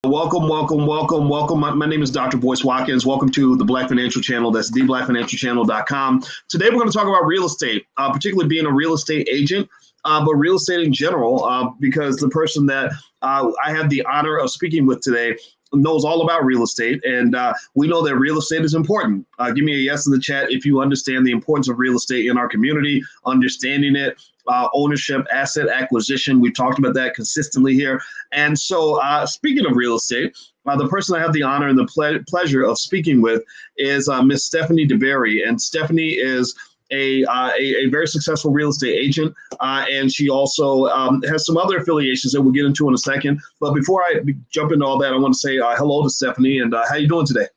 Welcome. My name is Dr. Boyce Watkins. Welcome to the Black Financial Channel. That's theblackfinancialchannel.com. Today, we're going to talk about real estate, particularly being a real estate agent, but real estate in general, because the person that I have the honor of speaking with today knows all about real estate. And we know that real estate is important. Give me a yes in the chat if you understand the importance of real estate in our community, understanding it. Ownership, asset acquisition. We've talked about that consistently here. And so speaking of real estate, the person I have the honor and the pleasure of speaking with is Miss Stephany DeBerry. And Stephany is a very successful real estate agent. And she also has some other affiliations that we'll get into in a second. But before I jump into all that, I want to say hello to Stephany. And how you doing today?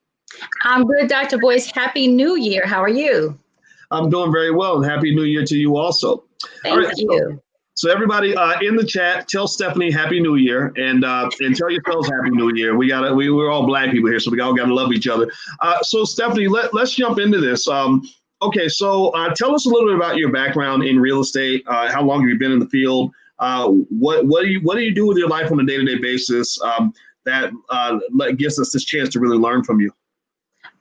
I'm good, Dr. Boyce. Happy New Year. How are you? I'm doing very well, and Happy New Year to you also. Thank you. So everybody in the chat, tell Stephany Happy New Year, and tell yourselves Happy New Year. We're all Black people here, so we all got to love each other. So Stephany, let's jump into this. Okay, so tell us a little bit about your background in real estate. How long have you been in the field? What do you do with your life on a day-to-day basis that gives us this chance to really learn from you?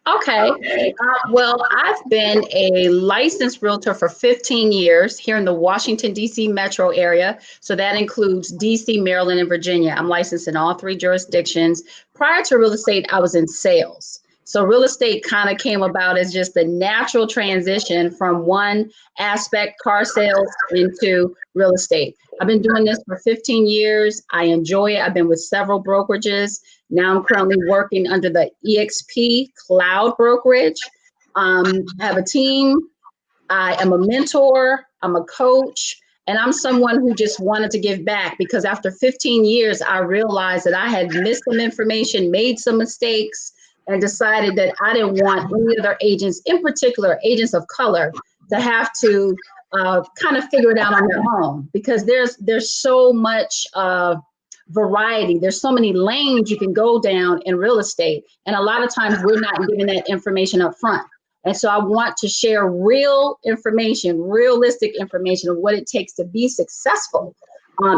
Okay. Well, I've been a licensed realtor for 15 years here in the Washington, D.C. metro area. So that includes D.C., Maryland, and Virginia. I'm licensed in all three jurisdictions. Prior to real estate, I was in sales. So real estate kind of came about as just a natural transition from one aspect, car sales, into real estate. I've been doing this for 15 years. I enjoy it. I've been with several brokerages. Now I'm currently working under the EXP Cloud Brokerage. I have a team. I am a mentor. I'm a coach. And I'm someone who just wanted to give back because after 15 years, I realized that I had missed some information, made some mistakes, and decided that I didn't want any other agents, in particular agents of color, to have to kind of figure it out on their own, because there's so much variety. There's so many lanes you can go down in real estate. And a lot of times we're not given that information up front. And so I want to share real information, realistic information of what it takes to be successful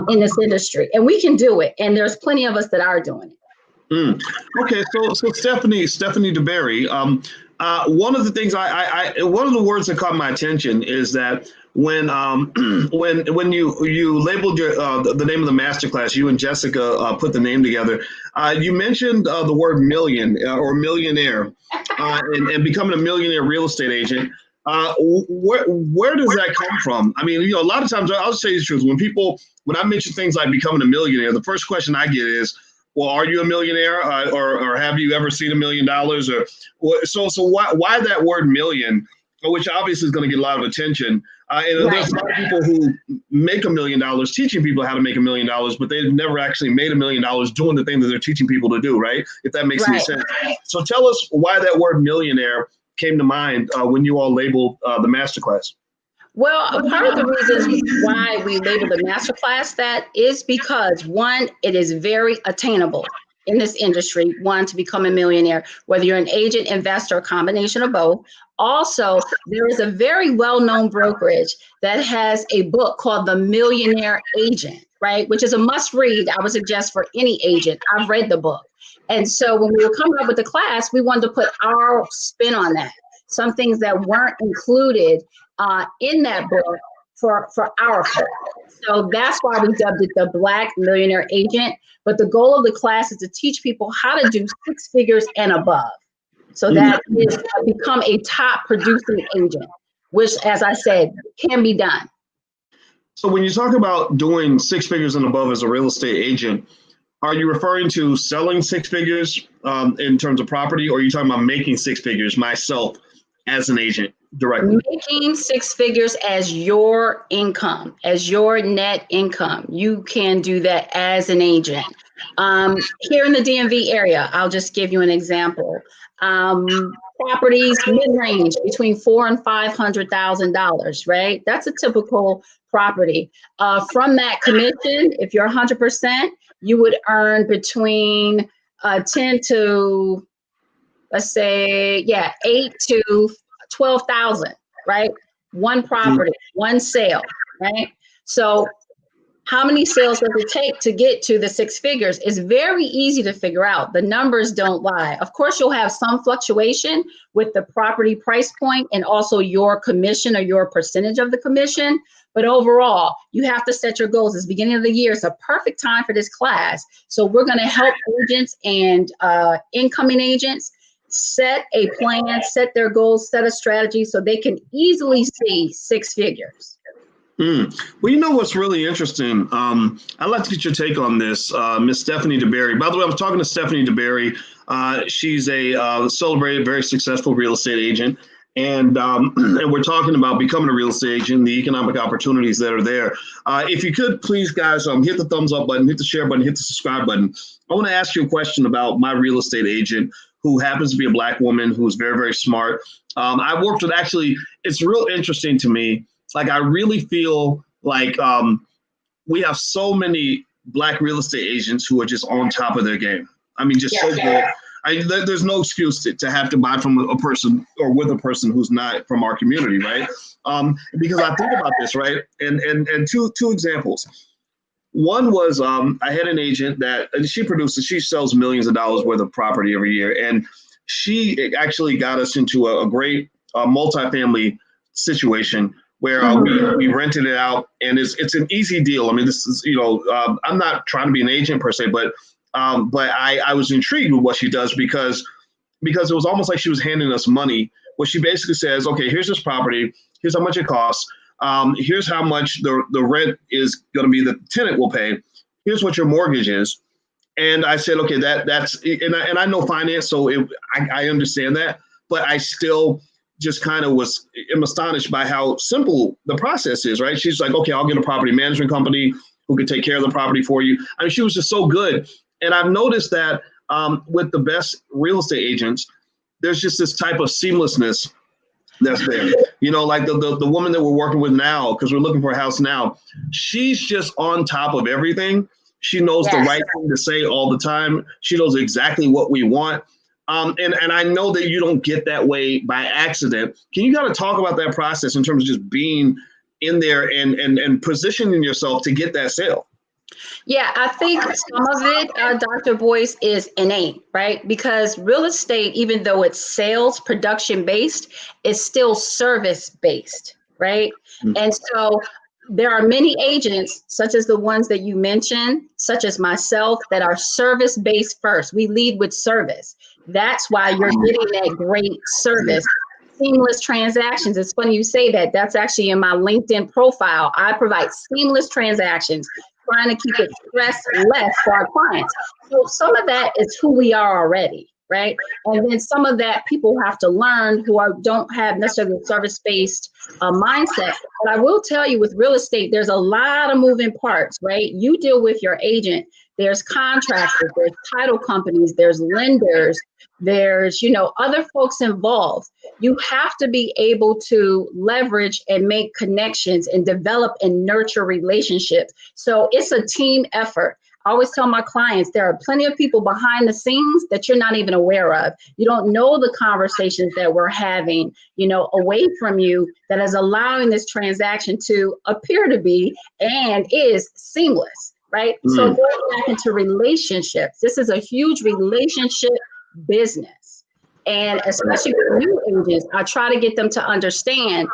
in this industry. And we can do it. And there's plenty of us that are doing it. Okay, so Stephany DeBerry, one of the things one of the words that caught my attention is that when you labeled the name of the masterclass, you and Jessica put the name together. You mentioned the word million or millionaire, and becoming a millionaire real estate agent. Where does that come from? I mean, a lot of times I'll say the truth. When I mention things like becoming a millionaire, the first question I get is, well, are you a millionaire, or have you ever seen $1 million? So why that word million, which obviously is going to get a lot of attention? And there's a lot of people who make $1 million teaching people how to make $1 million, but they've never actually made $1 million doing the thing that they're teaching people to do, right? If that makes any sense. So tell us why that word millionaire came to mind when you all labeled the masterclass. Well, part of the reason why we label the masterclass that is because, one, it is very attainable in this industry, one, to become a millionaire, whether you're an agent, investor, a combination of both. Also, there is a very well-known brokerage that has a book called The Millionaire Agent, right? Which is a must read, I would suggest, for any agent. I've read the book. And so when we were coming up with the class, we wanted to put our spin on that. Some things that weren't included in that book for our firm. So that's why we dubbed it the Black Millionaire Agent. But the goal of the class is to teach people how to do 6 figures and above. So that is become a top producing agent, which, as I said, can be done. So when you talk about doing 6 figures and above as a real estate agent, are you referring to selling 6 figures in terms of property, or are you talking about making 6 figures myself as an agent directly? Making 6 figures as your income, as your net income. You can do that as an agent. Here in the DMV area, I'll just give you an example. Properties mid-range between $400,000 and $500,000, right? That's a typical property. From that commission, if you're 100%, you would earn between 10 to, let's say, 8 to 12,000, right? One property, one sale, right? So How many sales does it take to get to the six figures? It's very easy to figure out. The numbers don't lie. Of course, you'll have some fluctuation with the property price point and also your commission or your percentage of the commission. But overall, you have to set your goals. It's the beginning of the year. It's a perfect time for this class. So we're going to help agents and incoming agents set a plan, set their goals, set a strategy so they can easily see six figures. Well, you know what's really interesting? I'd like to get your take on this, Miss Stephany DeBerry. By the way, I was talking to Stephany DeBerry. She's a celebrated, very successful real estate agent. And we're talking about becoming a real estate agent, the economic opportunities that are there. If you could, please, guys, hit the thumbs up button, hit the share button, hit the subscribe button. I want to ask you a question about my real estate agent who happens to be a Black woman who's very, very smart. I worked with, actually, it's real interesting to me. Like, I really feel like we have so many Black real estate agents who are just on top of their game. I mean, just so good. There's no excuse to have to buy from a person or with a person who's not from our community, right? Because I think about this, right? And two examples. One was I had an agent that she sells millions of dollars worth of property every year, and she actually got us into a great multifamily situation where we rented it out, and it's an easy deal. I mean, this is, I'm not trying to be an agent per se, but I was intrigued with what she does because it was almost like she was handing us money. What she basically says, okay, here's this property, here's how much it costs, here's how much the rent is going to be the tenant will pay, here's what your mortgage is. And I said, okay, that's and I know finance, so I understand that, but I still just kind of am astonished by how simple the process is, right? She's like, okay, I'll get a property management company who can take care of the property for you. I mean, she was just so good. And I've noticed that with the best real estate agents, there's just this type of seamlessness that's there. Like the woman that we're working with now, because we're looking for a house now, she's just on top of everything. She knows the right thing to say all the time. She knows exactly what we want. And I know that you don't get that way by accident. Can you kind of talk about that process in terms of just being in there and positioning yourself to get that sale? Yeah, I think some of it, Dr. Boyce, is innate, right? Because real estate, even though it's sales production based, is still service based, right? Mm-hmm. And so there are many agents, such as the ones that you mentioned, such as myself, that are service based first. We lead with service. That's why you're getting that great service. Seamless transactions. It's funny you say that. That's actually in my LinkedIn profile. I provide seamless transactions, trying to keep it stress less for our clients. So some of that is who we are already, right? And then some of that people have to learn who don't have necessarily a service-based mindset. But I will tell you, with real estate, there's a lot of moving parts, right? You deal with your agent. There's contractors, there's title companies, there's lenders, there's, other folks involved. You have to be able to leverage and make connections and develop and nurture relationships. So it's a team effort. I always tell my clients, there are plenty of people behind the scenes that you're not even aware of. You don't know the conversations that we're having, away from you, that is allowing this transaction to appear to be and is seamless. Right. So going back into relationships, this is a huge relationship business. And especially with new agents, I try to get them to understand.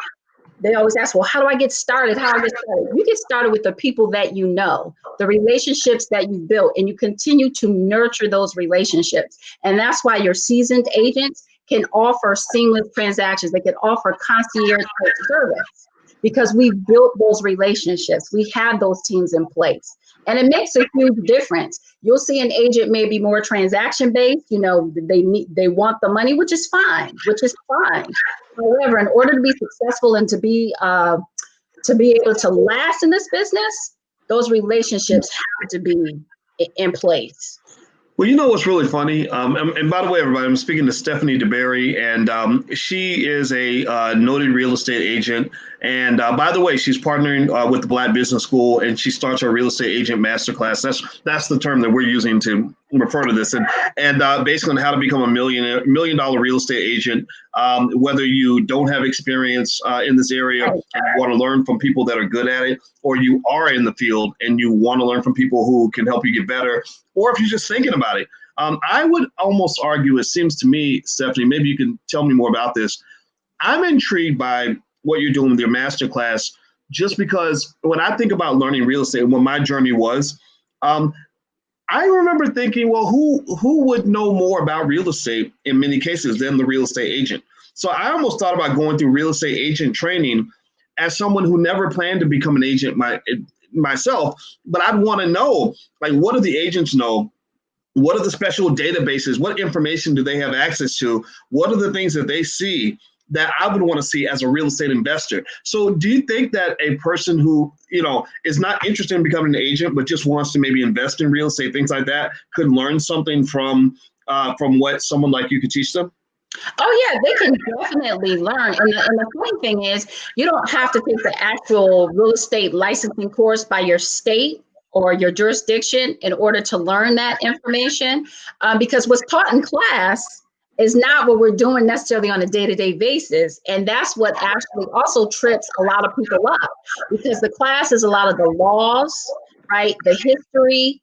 They always ask, well, how do I get started? How do I get started? You get started with the people that you know, the relationships that you built, and you continue to nurture those relationships. And that's why your seasoned agents can offer seamless transactions. They can offer concierge service because we've built those relationships. We have those teams in place. And it makes a huge difference. You'll see an agent may be more transaction based. They want the money, which is fine. However, in order to be successful and to be able to last in this business, those relationships have to be in place. Well, what's really funny, and by the way, everybody, I'm speaking to Stephany DeBerry, and she is a noted real estate agent. And by the way, she's partnering with the Black Business School, and she starts her real estate agent masterclass. That's the term that we're using to refer to this, and basically on how to become a $1 million real estate agent. Whether you don't have experience in this area and you want to learn from people that are good at it, or you are in the field and you want to learn from people who can help you get better, or if you're just thinking about it. I would almost argue, it seems to me, Stephany, maybe you can tell me more about this. I'm intrigued by what you're doing with your masterclass, just because when I think about learning real estate, what my journey was, I remember thinking, well, who would know more about real estate in many cases than the real estate agent? So I almost thought about going through real estate agent training as someone who never planned to become an agent myself, but I'd want to know, like, what do the agents know? What are the special databases? What information do they have access to? What are the things that they see that I would want to see as a real estate investor? So do you think that a person who, is not interested in becoming an agent, but just wants to maybe invest in real estate, things like that, could learn something from what someone like you could teach them? Oh, yeah, they can definitely learn. And the funny thing is, you don't have to take the actual real estate licensing course by your state or your jurisdiction in order to learn that information, because what's taught in class is not what we're doing necessarily on a day-to-day basis. And that's what actually also trips a lot of people up, because the class is a lot of the laws, right? The history,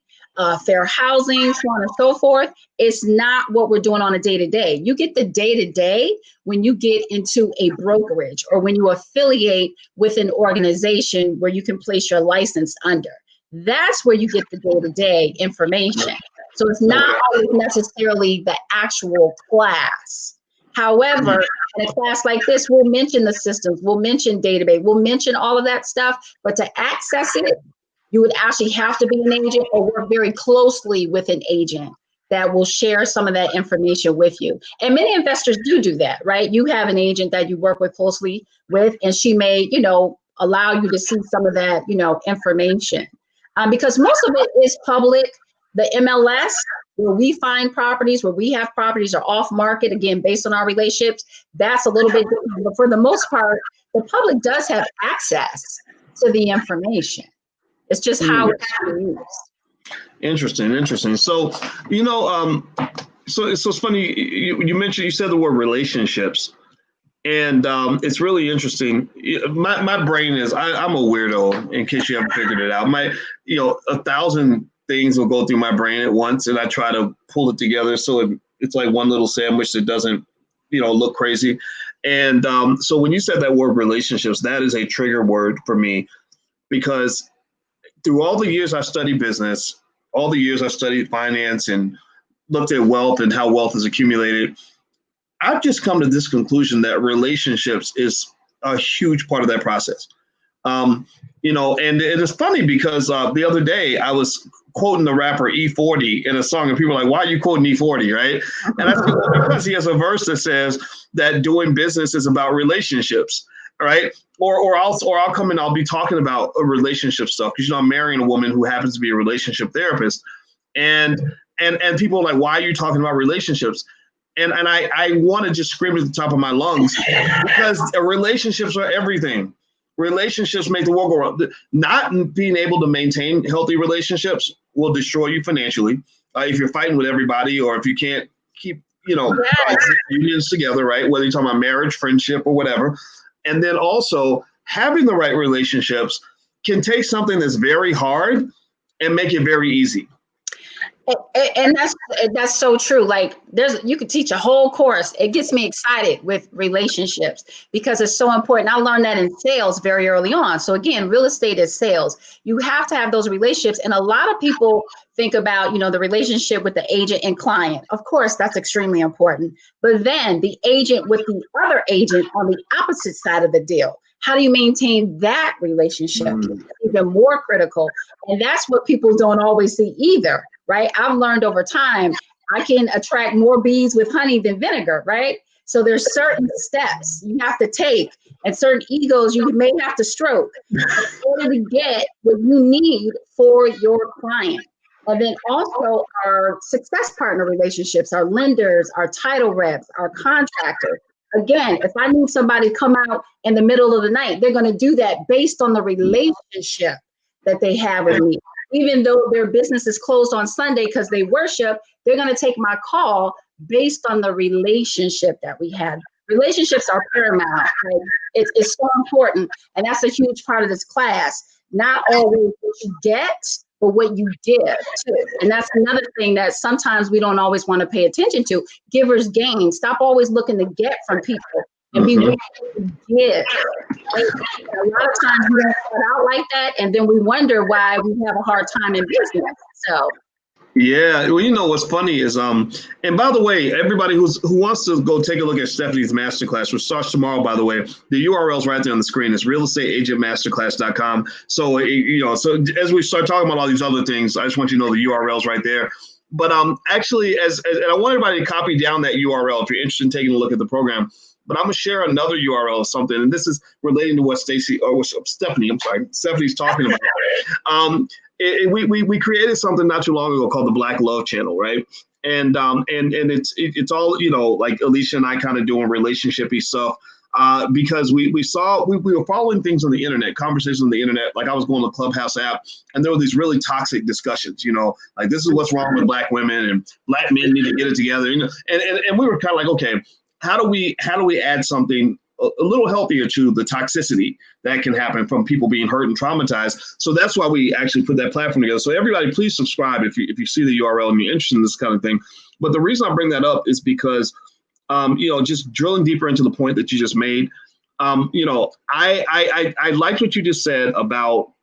fair housing, so on and so forth. It's not what we're doing on a day-to-day. You get the day-to-day when you get into a brokerage or when you affiliate with an organization where you can place your license under. That's where you get the day-to-day information. So it's not always necessarily the actual class. However, in a class like this, we'll mention the systems, we'll mention database, we'll mention all of that stuff, but to access it, you would actually have to be an agent or work very closely with an agent that will share some of that information with you. And many investors do that, right? You have an agent that you work with closely with, and she may, allow you to see some of that, information. Because most of it is public. The MLS, where we find properties, where we have properties are off market, again, based on our relationships, that's a little bit different. But for the most part, the public does have access to the information. It's just how it's used. Interesting. So, so it's funny. You said the word relationships, and it's really interesting. My brain is, I'm a weirdo, in case you haven't figured it out. 1,000 things will go through my brain at once, and I try to pull it together so it's like one little sandwich that doesn't, look crazy. And so when you said that word relationships, that is a trigger word for me, because through all the years I studied business, all the years I studied finance and looked at wealth and how wealth is accumulated, I've just come to this conclusion that relationships is a huge part of that process. And it is funny because the other day I was quoting the rapper E40 in a song, and people are like, why are you quoting E40, right? And I said, well, because he has a verse that says that doing business is about relationships, right? Or I'll come and I'll be talking about a relationship stuff, because I'm marrying a woman who happens to be a relationship therapist, and people are like, why are you talking about relationships? And I want to just scream at the top of my lungs, because relationships are everything. Relationships make the world go round. Not being able to maintain healthy relationships will destroy you financially. If you're fighting with everybody, or if you can't keep, unions together, right? Whether you're talking about marriage, friendship, or whatever. And then also having the right relationships can take something that's very hard and make it very easy. And that's so true. Like you could teach a whole course. It gets me excited with relationships because it's so important. I learned that in sales very early on. So again, real estate is sales. You have to have those relationships. And a lot of people think about, the relationship with the agent and client. Of course, that's extremely important. But then the agent with the other agent on the opposite side of the deal. How do you maintain that relationship? Even more critical. And that's what people don't always see either. Right? I've learned over time, I can attract more bees with honey than vinegar, right? So there's certain steps you have to take and certain egos you may have to stroke in order to get what you need for your client. And then also our success partner relationships, our lenders, our title reps, our contractors. Again, if I need somebody to come out in the middle of the night, they're going to do that based on the relationship that they have with me. Even though their business is closed on Sunday because they worship, they're going to take my call based on the relationship that we had. Relationships are paramount. Right? It's so important. And that's a huge part of this class. Not always what you get, but what you give too. And that's another thing that sometimes we don't always want to pay attention to. Givers gain. Stop always looking to get from people and be willing to give. Right? A lot of times we don't start out like that, and then we wonder why we have a hard time in business. So. Yeah, well, you know what's funny is and by the way, everybody who wants to go take a look at Stephany's masterclass, which starts tomorrow, by the way, the URL's right there on the screen. It's realestateagentmasterclass.com. So so as we start talking about all these other things, I just want you to know the URL's right there. But actually, as and I want everybody to copy down that URL if you're interested in taking a look at the program. But I'm gonna share another URL of something, and this is relating to what Stephanie's talking about. We created something not too long ago called the Black Love Channel, right? And it's all like Alicia and I kind of doing relationship-y stuff because we were following things on the internet, conversations on the internet. Like I was going to the Clubhouse app, and there were these really toxic discussions. Like this is what's wrong with Black women and Black men need to get it together. And we were kind of like, okay, how do we add something a little healthier to the toxicity that can happen from people being hurt and traumatized? So that's why we actually put that platform together. So everybody, please subscribe if you see the URL and you're interested in this kind of thing. But the reason I bring that up is because, just drilling deeper into the point that you just made, I liked what you just said about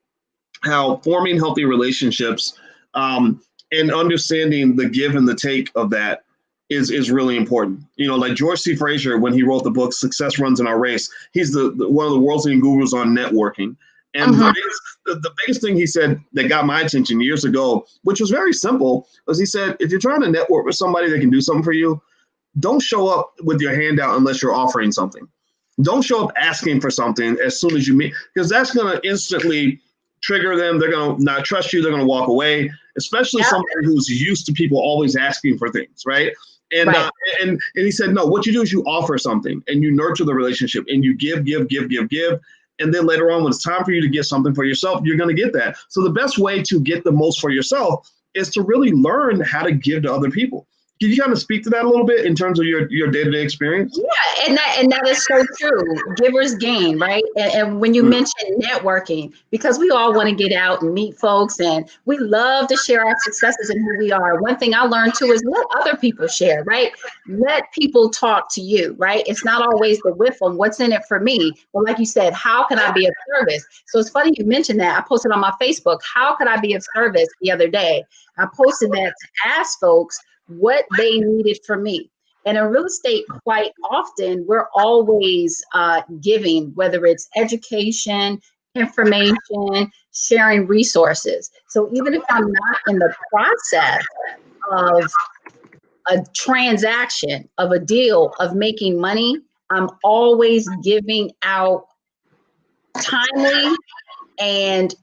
how forming healthy relationships and understanding the give and the take of that is really important. Like George C. Frazier, when he wrote the book Success Runs in Our Race, he's the one of the world's leading gurus on networking. And the biggest thing he said that got my attention years ago, which was very simple, was he said, if you're trying to network with somebody that can do something for you, don't show up with your hand out unless you're offering something. Don't show up asking for something as soon as you meet, because that's going to instantly trigger them. They're going to not trust you. They're going to walk away, especially somebody who's used to people always asking for things, right? And and he said, no, what you do is you offer something and you nurture the relationship and you give. And then later on, when it's time for you to get something for yourself, you're going to get that. So the best way to get the most for yourself is to really learn how to give to other people. Can you kind of speak to that a little bit in terms of your day-to-day experience? Yeah, and that is so true. Givers gain, right? And when you mention networking, because we all want to get out and meet folks, and we love to share our successes and who we are. One thing I learned too is let other people share, right? Let people talk to you, right? It's not always the with them, what's in it for me. But like you said, how can I be of service? So it's funny you mentioned that. I posted on my Facebook, how could I be of service the other day? I posted that to ask folks what they needed from me. And in real estate, quite often, we're always giving, whether it's education, information, sharing resources. So even if I'm not in the process of a transaction, of a deal, of making money, I'm always giving out timely and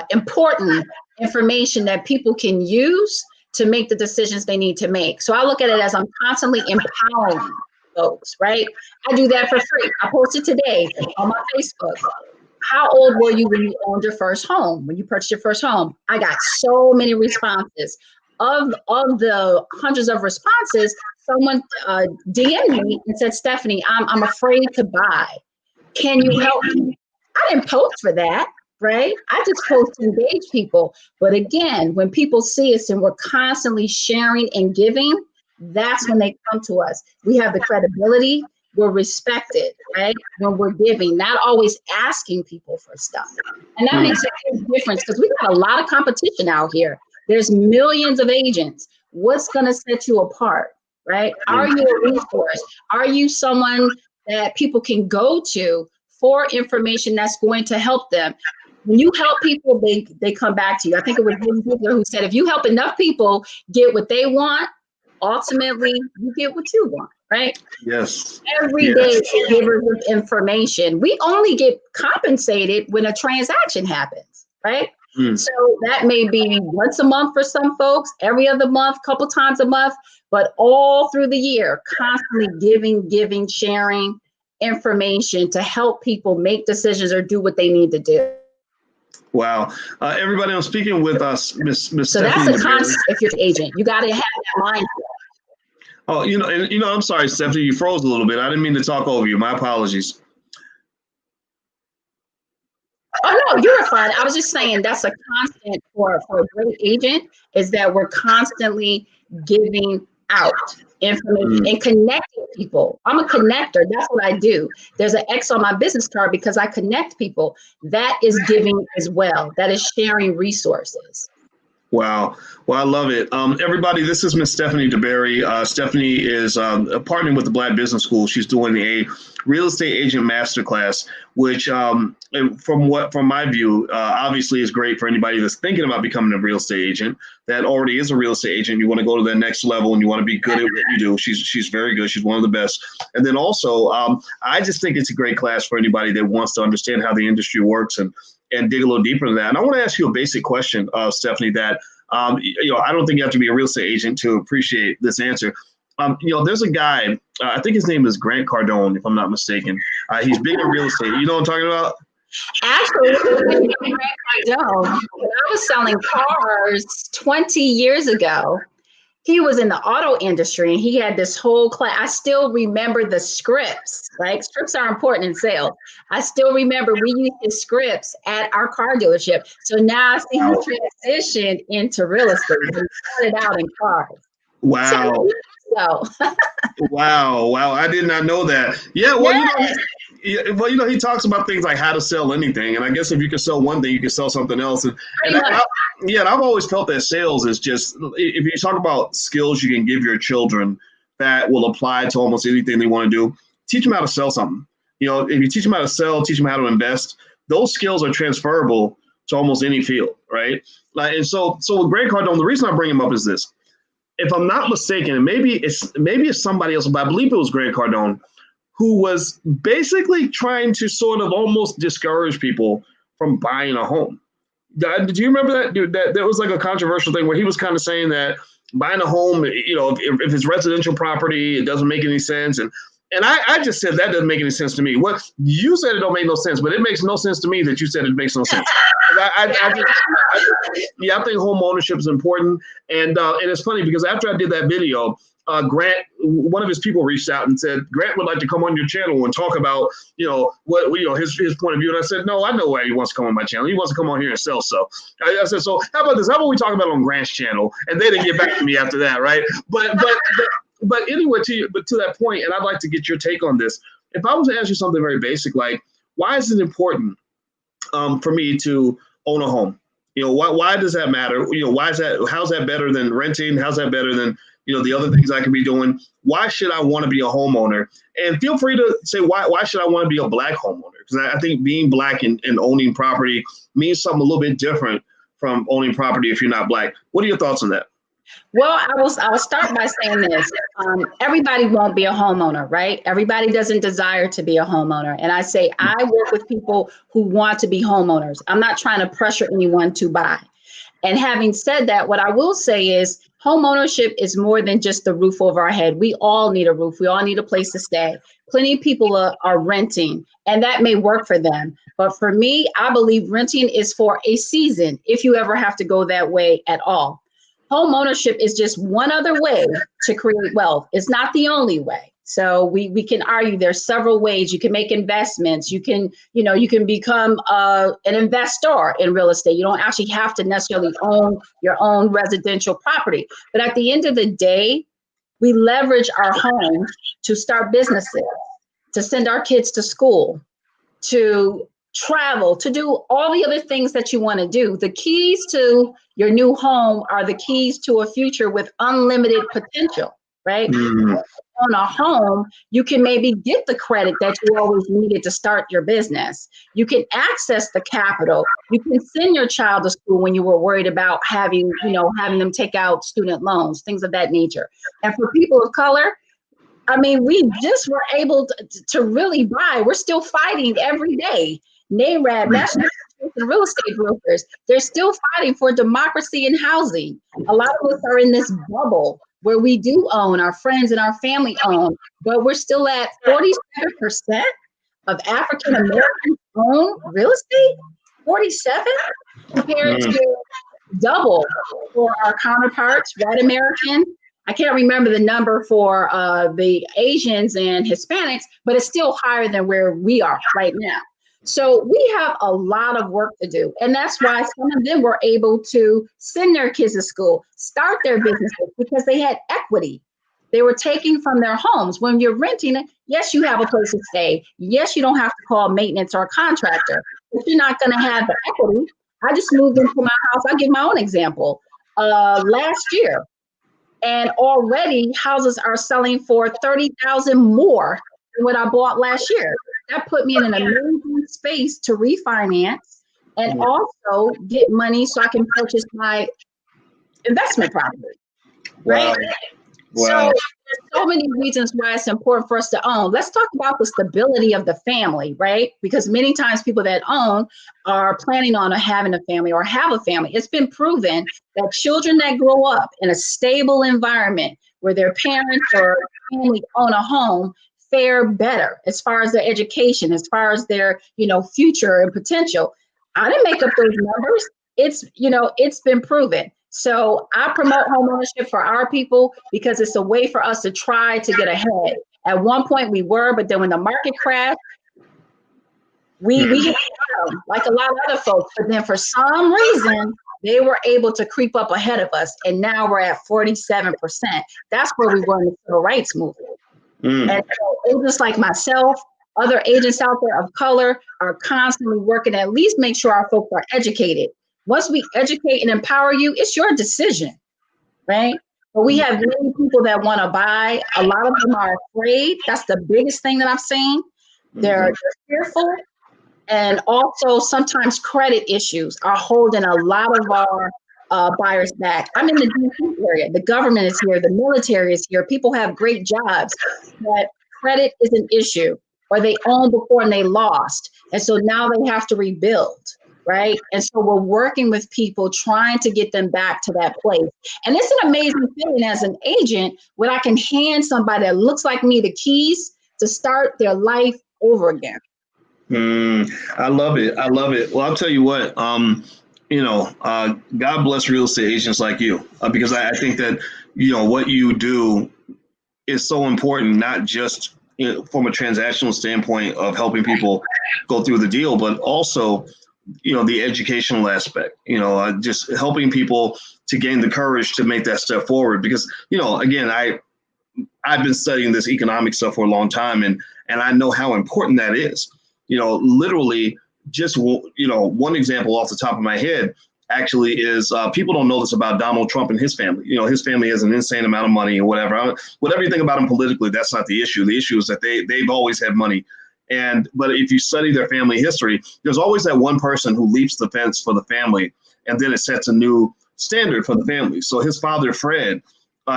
important information that people can use to make the decisions they need to make. So I look at it as I'm constantly empowering folks, right? I do that for free. I posted today on my Facebook. How old were you when you owned your first home, when you purchased your first home? I got so many responses. Of the hundreds of responses, someone DM'd me and said, Stephany, I'm afraid to buy. Can you help me? I didn't post for that. Right? I just post to engage people. But again, when people see us and we're constantly sharing and giving, that's when they come to us. We have the credibility, we're respected, right? When we're giving, not always asking people for stuff. And that makes a huge difference because we got a lot of competition out here. There's millions of agents. What's going to set you apart, right? Are you a resource? Are you someone that people can go to for information that's going to help them? When you help people, they come back to you. I think it was Jim Ziegler who said, if you help enough people get what they want, ultimately you get what you want, right? Yes. Every day, givers of information. We only get compensated when a transaction happens, right? So that may be once a month for some folks, every other month, couple times a month, but all through the year, constantly giving, sharing information to help people make decisions or do what they need to do. Wow. Everybody, I'm speaking with us, Miss So that's Stephany a DeBerry. concept if you're an agent. You got to have that mindset. Oh, I'm sorry, Stephany, you froze a little bit. I didn't mean to talk over you. My apologies. Oh no, you were fine. I was just saying that's a constant for a great agent is that we're constantly giving out information and connecting people. I'm a connector. That's what I do. There's an X on my business card because I connect people. That is giving as well. That is sharing resources. Wow. Well, I love it. Everybody, this is Miss Stephany DeBerry. Stephany is partnering with the Black Business School. She's doing a real estate agent masterclass, which from my view, obviously is great for anybody that's thinking about becoming a real estate agent that already is a real estate agent. You want to go to that next level and you want to be good at what you do. She's very good. She's one of the best. And then also, I just think it's a great class for anybody that wants to understand how the industry works and dig a little deeper into that. And I want to ask you a basic question, Stephany, that I don't think you have to be a real estate agent to appreciate this answer. There's a guy, I think his name is Grant Cardone, if I'm not mistaken. He's big in real estate. You know what I'm talking about? Actually, Grant Cardone, when I was selling cars 20 years ago, he was in the auto industry and he had this whole class. I still remember the scripts, right? Scripts are important in sales. I still remember we used his scripts at our car dealership. So now I see he transitioned into real estate. He started out in cars. Wow. So. Wow. I did not know that. Yeah. Well, he talks about things like how to sell anything. And I guess if you can sell one thing, you can sell something else. And I've always felt that sales is just, if you talk about skills you can give your children that will apply to almost anything they want to do, teach them how to sell something. If you teach them how to sell, teach them how to invest, those skills are transferable to almost any field, right? And so with Grant Cardone, the reason I bring him up is this. If I'm not mistaken, and maybe it's somebody else, but I believe it was Grant Cardone, who was basically trying to sort of almost discourage people from buying a home. Did you remember that? Dude, that was like a controversial thing where he was kind of saying that buying a home, if it's residential property, it doesn't make any sense. And I just said that doesn't make any sense to me. What you said, it don't make no sense, but it makes no sense to me that you said it makes no sense. I think home ownership is important, and it's funny because after I did that video, Grant, one of his people reached out and said Grant would like to come on your channel and talk about his point of view. And I said, no, I know why he wants to come on my channel. He wants to come on here and sell. So I said, so how about this? How about we talk about it on Grant's channel? And they didn't get back to me after that, right? But anyway, to that point, and I'd like to get your take on this. If I was to ask you something very basic, like why is it important for me to own a home? Why does that matter? How's that better than renting? How's that better than the other things I could be doing? Why should I want to be a homeowner? And feel free to say why should I want to be a Black homeowner? Because I think being Black and owning property means something a little bit different from owning property if you're not Black. What are your thoughts on that? Well, I'll start by saying this. Everybody won't be a homeowner, right? Everybody doesn't desire to be a homeowner. And I say I work with people who want to be homeowners. I'm not trying to pressure anyone to buy. And having said that, what I will say is homeownership is more than just the roof over our head. We all need a roof. We all need a place to stay. Plenty of people are renting, and that may work for them. But for me, I believe renting is for a season, if you ever have to go that way at all. Home ownership is just one other way to create wealth. It's not the only way. So we can argue there's several ways. You can make investments. You can become an investor in real estate. You don't actually have to necessarily own your own residential property. But at the end of the day, we leverage our home to start businesses, to send our kids to school, to travel, to do all the other things that you want to do. The keys to your new home are the keys to a future with unlimited potential, right? On a home, you can maybe get the credit that you always needed to start your business. You can access the capital. You can send your child to school when you were worried about having them take out student loans, things of that nature. And for people of color, I mean, we just were able to really buy. We're still fighting every day. NAREB, National Association of Real Estate Brokers, they're still fighting for democracy in housing. A lot of us are in this bubble where we do own, our friends and our family own, but we're still at 47% of African Americans own real estate. 47? compared to double for our counterparts, white American. I can't remember the number for the Asians and Hispanics, but it's still higher than where we are right now. So we have a lot of work to do. And that's why some of them were able to send their kids to school, start their businesses, because they had equity. They were taking from their homes. When you're renting it, yes, you have a place to stay. Yes, you don't have to call maintenance or a contractor, but you're not going to have the equity. I just moved into my house. I'll give my own example. Last year, and already houses are selling for $30,000 more than what I bought last year. That put me in an amazing space to refinance and also get money so I can purchase my investment property. Right? Wow. So there's so many reasons why it's important for us to own. Let's talk about the stability of the family, right? Because many times people that own are planning on having a family or have a family. It's been proven that children that grow up in a stable environment where their parents or family own a home fare better as far as their education, as far as their, future and potential. I didn't make up those numbers. It's been proven. So I promote homeownership for our people because it's a way for us to try to get ahead. At one point we were, but then when the market crashed, we hit down like a lot of other folks. But then for some reason, they were able to creep up ahead of us. And now we're at 47%. That's where we were in the civil rights movement. And so agents like myself, other agents out there of color are constantly working to at least make sure our folks are educated. Once we educate and empower you, it's your decision, right? But we have many people that want to buy. A lot of them are afraid. That's the biggest thing that I've seen. They're fearful. And also sometimes credit issues are holding a lot of our buyers back. I'm in the DC area. The government is here. The military is here. People have great jobs, but credit is an issue, or they owned before and they lost. And so now they have to rebuild. Right. And so we're working with people trying to get them back to that place. And it's an amazing feeling as an agent when I can hand somebody that looks like me the keys to start their life over again. I love it. I love it. Well, I'll tell you what, God bless real estate agents like you, because I think that, what you do is so important, not just from a transactional standpoint of helping people go through the deal, but also the educational aspect, just helping people to gain the courage to make that step forward. Because, again, I've been studying this economic stuff for a long time, and I know how important that is. Literally just, one example off the top of my head actually is people don't know this about Donald Trump and his family. His family has an insane amount of money or whatever. Whatever you think about him politically, that's not the issue. The issue is that they've always had money. But if you study their family history, there's always that one person who leaps the fence for the family, and then it sets a new standard for the family. So his father, Fred,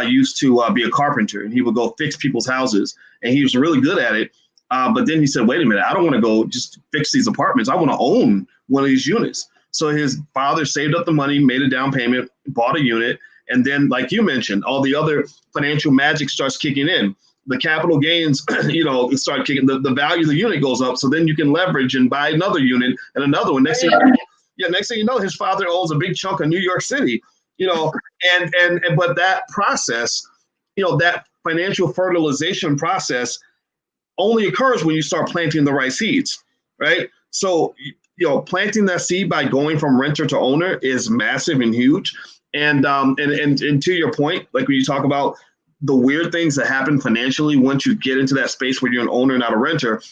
used to be a carpenter, and he would go fix people's houses, and he was really good at it. But then he said, wait a minute, I don't want to go just fix these apartments. I want to own one of these units. So his father saved up the money, made a down payment, bought a unit. And then, like you mentioned, all the other financial magic starts kicking in. The capital gains, start kicking, the value of the unit goes up. So then you can leverage and buy another unit and another one. Next thing you know, his father owns a big chunk of New York City, but that process, that financial fertilization process only occurs when you start planting the right seeds, right? So, planting that seed by going from renter to owner is massive and huge. And to your point, like when you talk about the weird things that happen financially once you get into that space where you're an owner, not a renter.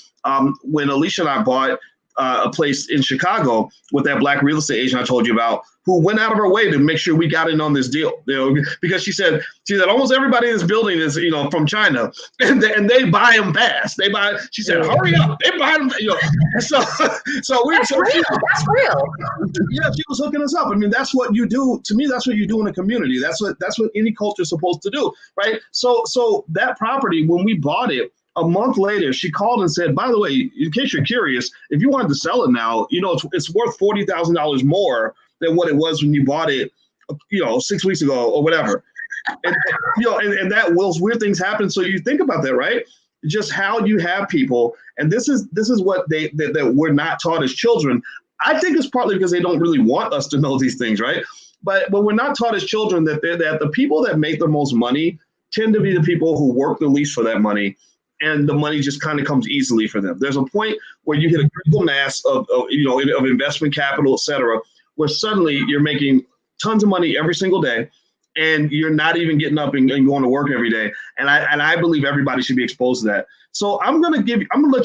When Alicia and I bought a place in Chicago with that Black real estate agent I told you about, who went out of her way to make sure we got in on this deal, because she said almost everybody in this building is, from China, and they buy them fast. She said, hurry up, they buy them, So that's real. Yeah, she was hooking us up. I mean, that's what you do. To me, that's what you do in a community. That's what any culture is supposed to do, right? So that property, when we bought it, a month later, she called and said, by the way, in case you're curious, if you wanted to sell it now, it's worth $40,000 more than what it was when you bought it, 6 weeks ago or whatever. And that those weird things happen. So you think about that, right? Just how you have people, and this is what that we're not taught as children. I think it's partly because they don't really want us to know these things, right? But we're not taught as children that the people that make the most money tend to be the people who work the least for that money, and the money just kind of comes easily for them. There's a point where you hit a critical mass of investment capital, et cetera, where suddenly you're making tons of money every single day, and you're not even getting up and going to work every day. And I believe everybody should be exposed to that. So I'm gonna let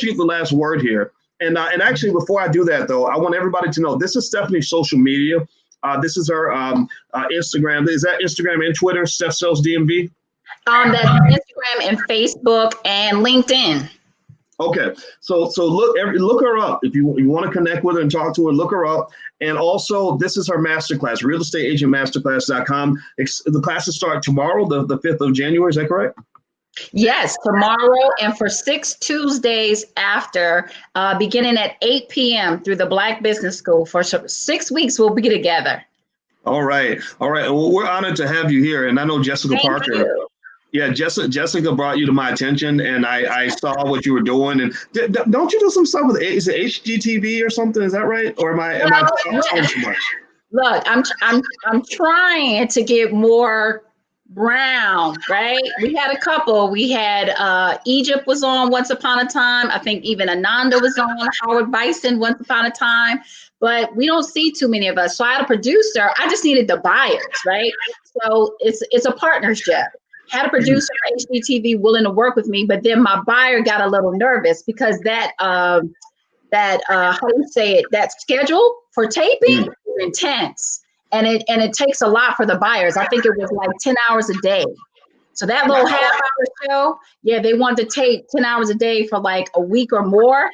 you get the last word here. And actually, before I do that, though, I want everybody to know this is Stephany's social media. This is her Instagram. Is that Instagram and Twitter? Steph Sells DMV. That's Instagram and Facebook and LinkedIn. Okay, so look her up if you want to connect with her and talk to her. Look her up, and also this is her masterclass, realestateagentmasterclass.com. The classes start tomorrow, the 5th of January. Is that correct? Yes, tomorrow and for 6 Tuesdays after, beginning at 8 p.m. through the Black Business School. For 6 weeks, we'll be together. All right. Well, we're honored to have you here, and I know Jessica Parker. You. Yeah, Jessica brought you to my attention, and I saw what you were doing. And don't you do some stuff with is it HGTV or something? Is that right? Or am I talking too much? Look, I'm trying to get more brown, right? We had a couple. We had Egypt was on once upon a time. I think even Ananda was on, Howard Bison once upon a time. But we don't see too many of us. So I had a producer. I just needed the buyers, right? So it's a partnership. Had a producer for HGTV willing to work with me, but then my buyer got a little nervous because that how do you say it? That schedule for taping is intense, and it takes a lot for the buyers. I think it was like 10 hours a day. So that little half-hour show, yeah, they wanted to tape 10 hours a day for like a week or more,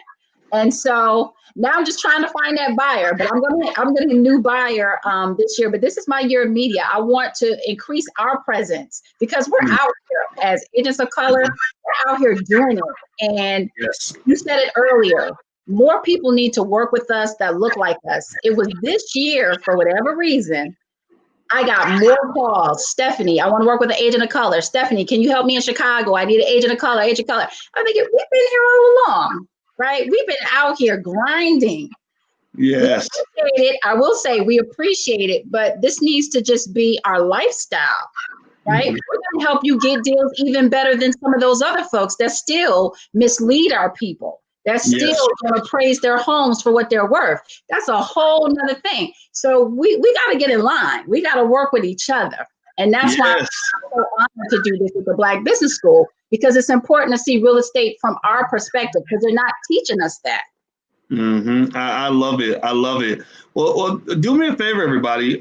and so now I'm just trying to find that buyer, but I'm getting a new buyer this year. But this is my year of media. I want to increase our presence because we're out here as agents of color. We're out here doing it. And yes, you said it earlier. More people need to work with us that look like us. It was this year, for whatever reason, I got more calls. Stephany, I want to work with an agent of color. Stephany, can you help me in Chicago? I need an agent of color. I'm thinking, we've been here all along. Right? We've been out here grinding. Yes. I will say we appreciate it, but this needs to just be our lifestyle, right? We're going to help you get deals even better than some of those other folks that still mislead our people. They're still going to praise their homes for what they're worth. That's a whole nother thing. So we got to get in line. We got to work with each other. And that's why I'm so honored to do this with the Black Business School, because it's important to see real estate from our perspective, because they're not teaching us that. I love it. I love it. Well, do me a favor, everybody.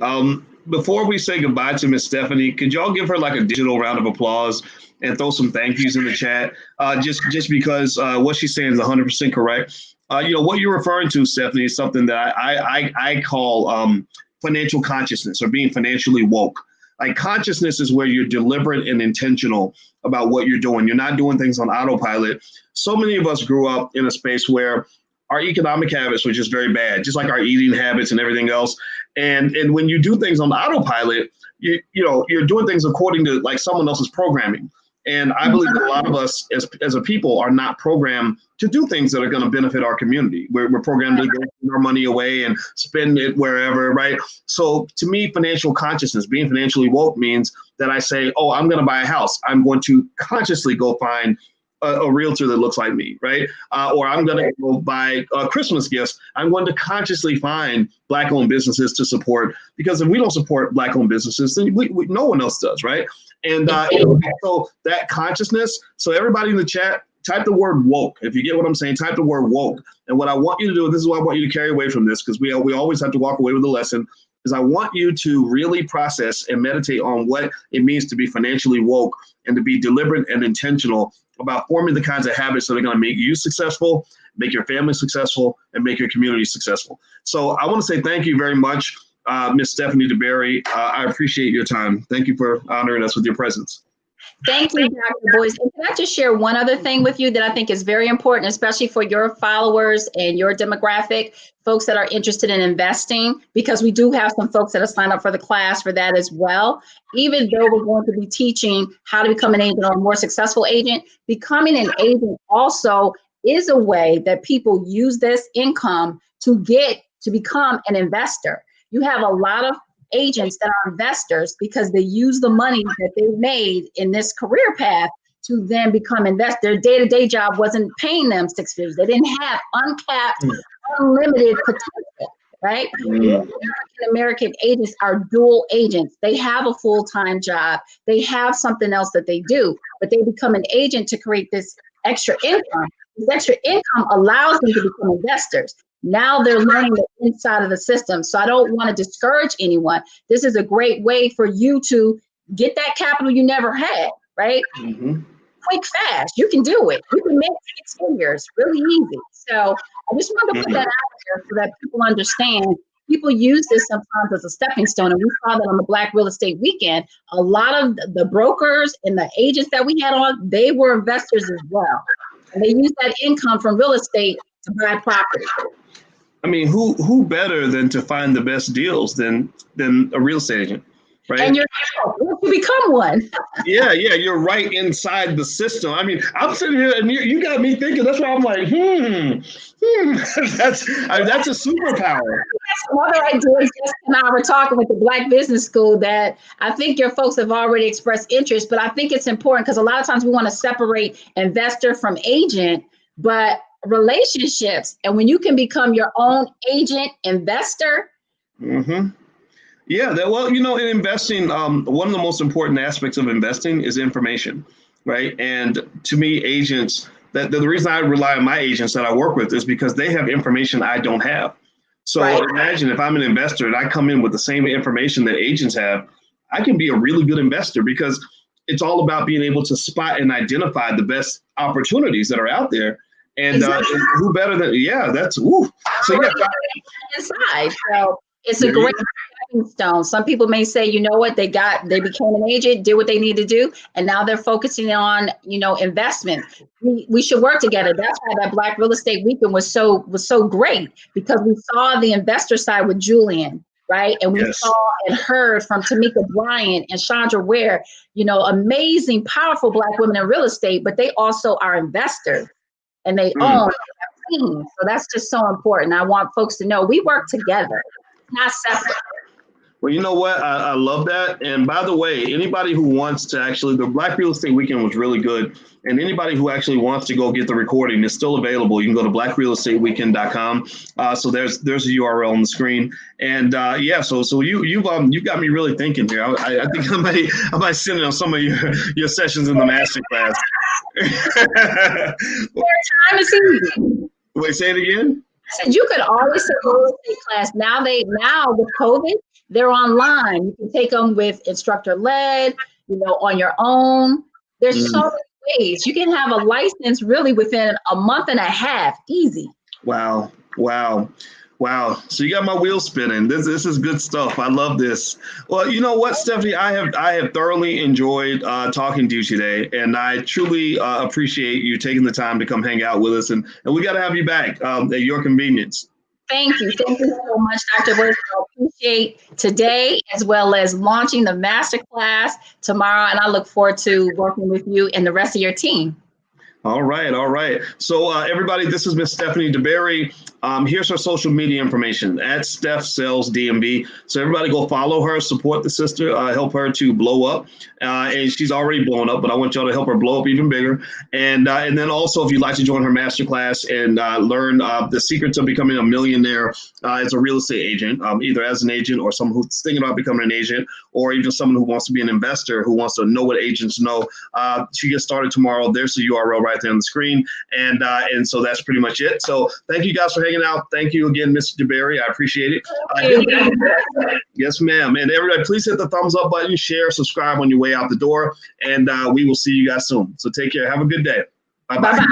Before we say goodbye to Miss Stephany, could y'all give her like a digital round of applause and throw some thank yous in the chat? Just because what she's saying is 100% correct. What you're referring to, Stephany, is something that I call financial consciousness, or being financially woke. Like, consciousness is where you're deliberate and intentional about what you're doing. You're not doing things on autopilot. So many of us grew up in a space where our economic habits were just very bad, just like our eating habits and everything else. And when you do things on autopilot, you're doing things according to like someone else's programming. And I believe that a lot of us as a people are not programmed to do things that are going to benefit our community. We're programmed to give our money away and spend it wherever, right? So to me, financial consciousness, being financially woke, means that I say, oh, I'm going to buy a house. I'm going to consciously go find a realtor that looks like me, right? Or I'm going to go buy Christmas gifts. I'm going to consciously find Black-owned businesses to support, because if we don't support Black-owned businesses, then no one else does, right? And so that consciousness, so everybody in the chat, type the word woke. If you get what I'm saying, type the word woke. And what I want you to do, this is what I want you to carry away from this, because we always have to walk away with a lesson, is I want you to really process and meditate on what it means to be financially woke and to be deliberate and intentional about forming the kinds of habits that are going to make you successful, make your family successful, and make your community successful. So I want to say thank you very much, Ms. Stephany DeBerry. I appreciate your time. Thank you for honoring us with your presence. Thank you, Dr. Boyce. And can I just share one other thing with you that I think is very important, especially for your followers and your demographic, folks that are interested in investing, because we do have some folks that have signed up for the class for that as well. Even though we're going to be teaching how to become an agent or a more successful agent, becoming an agent also is a way that people use this income to get to become an investor. You have a lot of agents that are investors because they use the money that they made in this career path to then become investors. Their day-to-day job wasn't paying them six figures. They didn't have uncapped, unlimited potential, right? American agents are dual agents. They have a full-time job. They have something else that they do, but they become an agent to create this extra income. This extra income allows them to become investors. Now they're learning the inside of the system. So I don't want to discourage anyone. This is a great way for you to get that capital you never had, right? Quick, fast. You can do it. You can make 6 figures really easy. So I just wanted to put that out there so that people understand. People use this sometimes as a stepping stone. And we saw that on the Black Real Estate Weekend. A lot of the brokers and the agents that we had on, they were investors as well. And they used that income from real estate to buy property. I mean, who better than to find the best deals than a real estate agent, right? And you become one. Yeah, you're right inside the system. I mean, I'm sitting here and you got me thinking. That's why I'm like, that's a superpower. Another idea is just and I were talking with the Black Business School that I think your folks have already expressed interest, but I think it's important because a lot of times we want to separate investor from agent, but relationships, and when you can become your own agent investor. Yeah, well, in investing, one of the most important aspects of investing is information, right? And to me, agents, the reason I rely on my agents that I work with is because they have information I don't have. So imagine if I'm an investor and I come in with the same information that agents have, I can be a really good investor because it's all about being able to spot and identify the best opportunities that are out there. And who better than, that's, woo. So inside. So it's a great stepping stone. Some people may say, you know what, they became an agent, did what they need to do, and now they're focusing on, investment. We should work together. That's why that Black Real Estate Weekend was so great, because we saw the investor side with Julian, right? And we saw and heard from Tamika Bryant and Chandra Ware, amazing, powerful Black women in real estate, but they also are investors. And they own a team. So that's just so important. I want folks to know we work together, not separate. Well, you know what? I love that. And by the way, anybody who wants to the Black Real Estate Weekend was really good. And anybody who actually wants to go get the recording is still available. You can go to blackrealestateweekend.com. So there's a URL on the screen. And so you've got me really thinking here. I think I might send on some of your sessions in the master class. Time is easy. Wait, say it again. I said you could always take a real estate class. Now with COVID, they're online. You can take them with instructor led, on your own. There's so many ways. You can have a license really within a month and a half, easy. Wow. So you got my wheels spinning. This is good stuff. I love this. Well, you know what, Stephany, I have thoroughly enjoyed talking to you today, and I truly appreciate you taking the time to come hang out with us. And we got to have you back at your convenience. Thank you so much, Dr. Boyce. I appreciate today as well as launching the masterclass tomorrow, and I look forward to working with you and the rest of your team. All right. So everybody, this is Miss Stephany DeBerry. Here's her social media information at Steph Sells DMV. So everybody go follow her, support the sister, help her to blow up. And she's already blown up, but I want y'all to help her blow up even bigger. And then also, if you'd like to join her masterclass and learn the secrets of becoming a millionaire as a real estate agent, either as an agent or someone who's thinking about becoming an agent, or even someone who wants to be an investor, who wants to know what agents know, she gets started tomorrow. There's the URL right there on the screen. And so that's pretty much it. So thank you guys for hanging out. Thank you again, Mr. DeBerry. I appreciate it. Yes, ma'am. And everybody, please hit the thumbs up button, share, subscribe on your way out the door. And we will see you guys soon. So take care. Have a good day. Bye-bye.